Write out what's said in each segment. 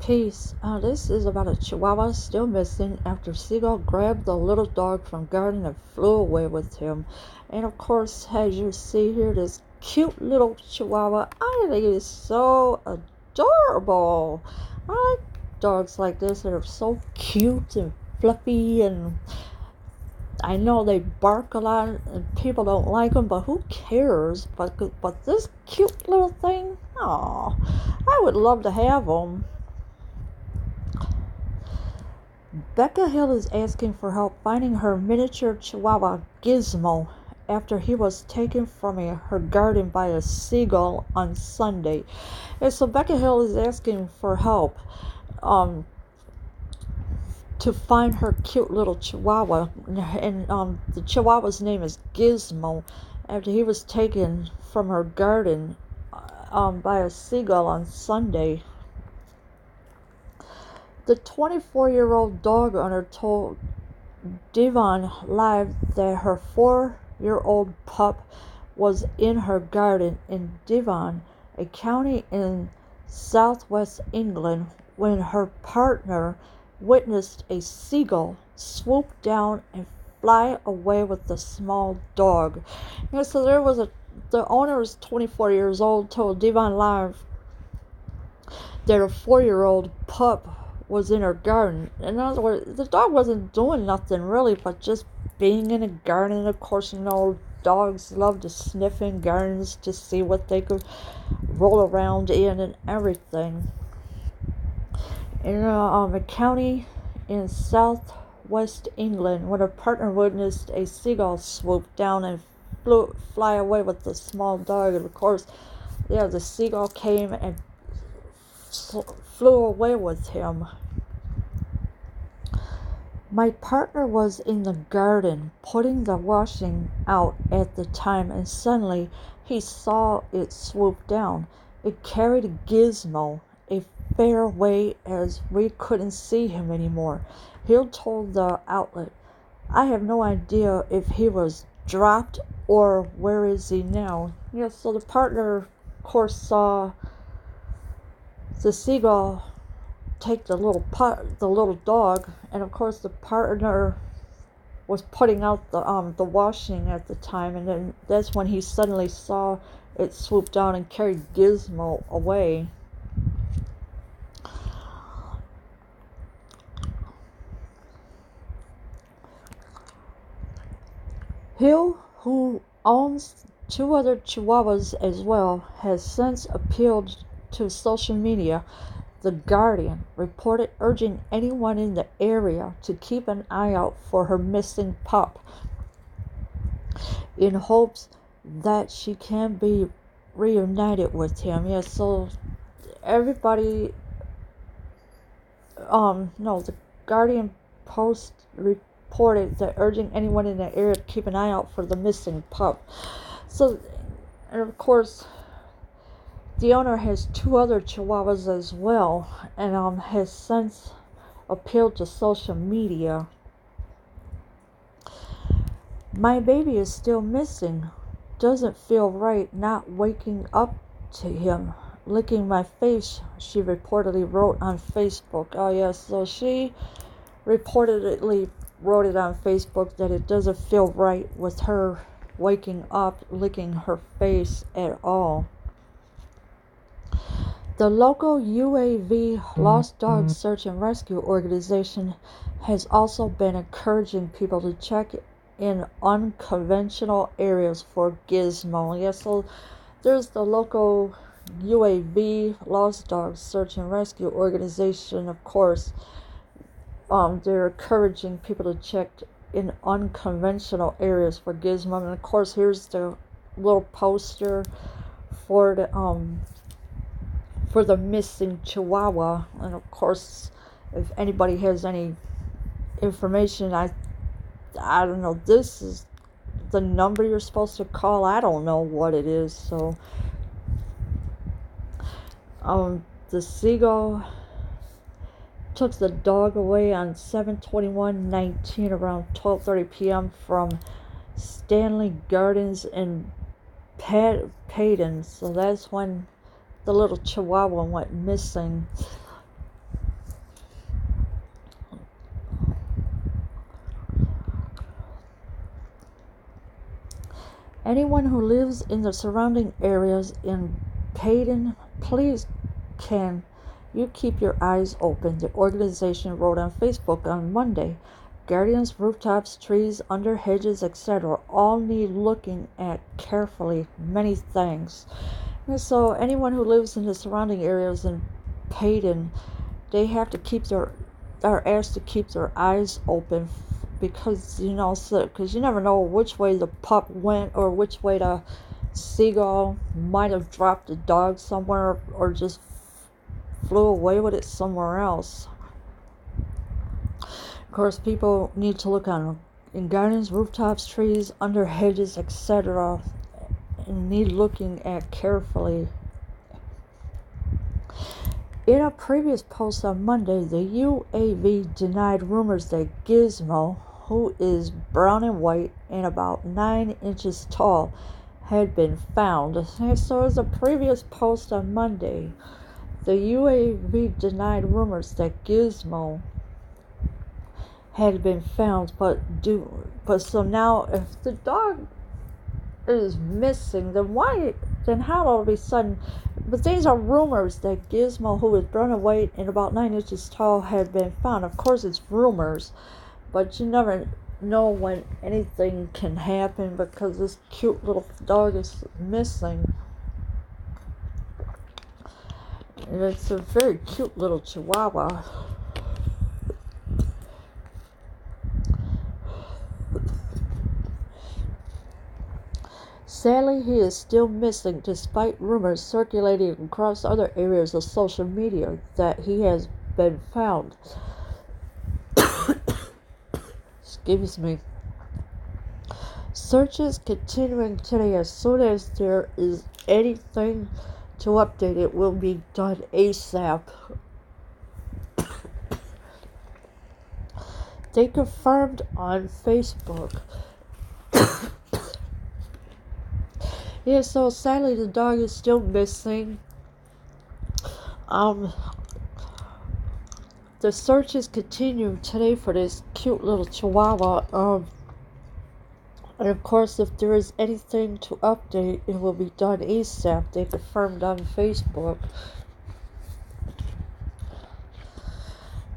case. This is about a Chihuahua still missing after seagull grabbed the little dog from garden and flew away with him. And of course, as you see here, this cute little Chihuahua, I think it is so adorable. I like dogs like this that are so cute and fluffy, and I know they bark a lot and people don't like them, but who cares? But this cute little thing, oh, I would love to have them. Becca Hill is asking for help finding her miniature Chihuahua Gizmo after he was taken from her garden by a seagull on Sunday. And so Becca Hill is asking for help to find her cute little Chihuahua, and the Chihuahua's name is Gizmo, after he was taken from her garden by a seagull on Sunday. The 24-year-old dog owner told Devon Live that her 4-year-old pup was in her garden in Devon, a county in southwest England, when her partner witnessed a seagull swoop down and fly away with the small dog. So the owner is 24 years old, told Devon Live that a 4-year-old pup was in her garden. In other words, the dog wasn't doing nothing really, but just being in a garden. And of course, dogs love to sniff in gardens to see what they could roll around in and everything. In a county in southwest England, when her partner witnessed a seagull swoop down and fly away with the small dog. And of course, the seagull came and flew away with him. My partner was in the garden putting the washing out at the time, and suddenly he saw it swoop down. It carried Gizmo a fair way as we couldn't see him anymore. Hill told the outlet, I have no idea if he was dropped or where is he now. So the partner, of course, saw the seagull take the little dog, and of course the partner was putting out the washing at the time, and then that's when he suddenly saw it swoop down and carry Gizmo away. Hill, who owns 2 other Chihuahuas as well, has since appealed to social media. The Guardian reported urging anyone in the area to keep an eye out for her missing pup in hopes that she can be reunited with him. So everybody, the Guardian Post reported that urging anyone in the area to keep an eye out for the missing pup. So, and of course, the owner has 2 other Chihuahuas as well, and has since appealed to social media. My baby is still missing. Doesn't feel right not waking up to him licking my face, she reportedly wrote on Facebook. Oh yes, so she reportedly wrote it on Facebook that it doesn't feel right with her waking up licking her face at all. The local UAV Lost Dog Search and Rescue organization has also been encouraging people to check in unconventional areas for Gizmo. Yeah, so there's the local UAV Lost Dog Search and Rescue organization, of course. They're encouraging people to check in unconventional areas for Gizmo. And of course, here's the little poster for the missing Chihuahua. And of course, if anybody has any information, I don't know, this is the number you're supposed to call. I don't know what it is. So the seagull took the dog away on 7/21/19 around 12:30 p.m. from Stanley Gardens in Paden. So that's when the little Chihuahua went missing. Anyone who lives in the surrounding areas in Payton, please can you keep your eyes open, the organization wrote on Facebook on Monday. Gardens, rooftops, trees, under hedges, etc. all need looking at carefully. Many thanks. And so anyone who lives in the surrounding areas in Payton, they have to keep are asked to keep their eyes open because because you never know which way the pup went or which way the seagull might have dropped the dog somewhere or just flew away with it somewhere else. Of course, people need to look in gardens, rooftops, trees, under hedges, etc. and need looking at carefully. In a previous post on Monday, the UAV denied rumors that Gizmo, who is brown and white and about 9 inches tall, had been found. And so as a previous post on Monday, the UAV denied rumors that Gizmo had been found, but so now if the dog is missing, then how all of a sudden, but these are rumors that Gizmo, who is brown and white and about 9 inches tall, had been found. Of course it's rumors, but you never know when anything can happen because this cute little dog is missing. And it's a very cute little Chihuahua. Sadly, he is still missing despite rumors circulating across other areas of social media that he has been found. Excuse me. Searches continuing today. As soon as there is anything to update, it will be done ASAP. They confirmed on Facebook. Yeah, so sadly the dog is still missing. The searches continue today for this cute little Chihuahua. And of course, if there is anything to update, it will be done ASAP. They confirmed on Facebook.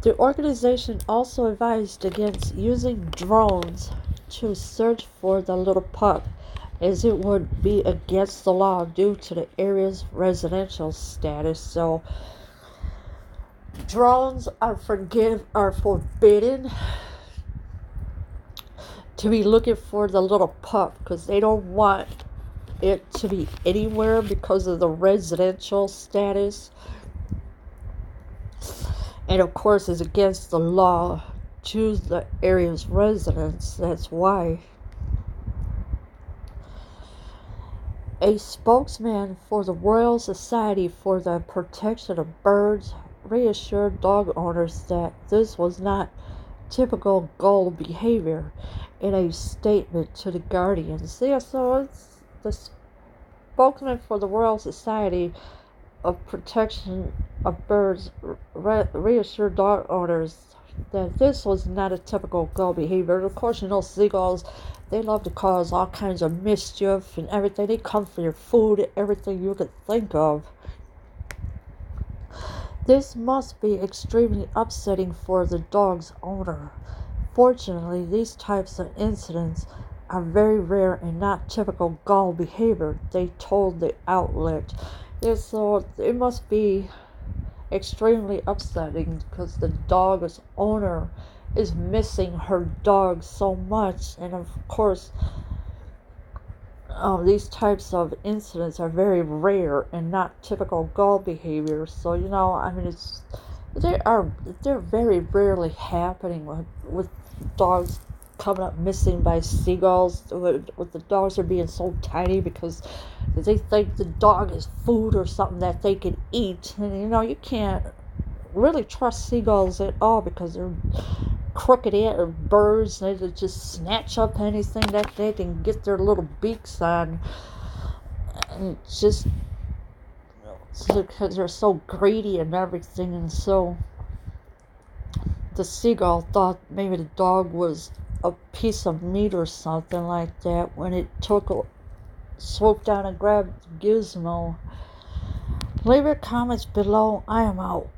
The organization also advised against using drones to search for the little pup, as it would be against the law due to the area's residential status. So drones are forbidden to be looking for the little pup because they don't want it to be anywhere because of the residential status. And of course it's against the law to the area's residents. That's why. A spokesman for the Royal Society for the Protection of Birds reassured dog owners that this was not typical gull behavior in a statement to the Guardians. Yeah, so it's the spokesman for the Royal Society of Protection of Birds reassured dog owners that this was not a typical gull behavior. Of course, seagulls, they love to cause all kinds of mischief and everything. They come for your food, everything you could think of. This must be extremely upsetting for the dog's owner. Fortunately, these types of incidents are very rare and not typical gull behavior, they told the outlet. Yeah, so it must be extremely upsetting because the dog's owner is missing her dog so much, and of course these types of incidents are very rare and not typical gull behavior. So they're very rarely happening with dogs coming up missing by seagulls. With the dogs are being so tiny because they think the dog is food or something that they can eat, and you can't really trust seagulls at all because they're crooked birds. They just snatch up anything that they can get their little beaks on, and just because they're so greedy and everything. And so the seagull thought maybe the dog was a piece of meat or something like that when it took swooped down and grabbed Gizmo. Leave your comments below. I am out.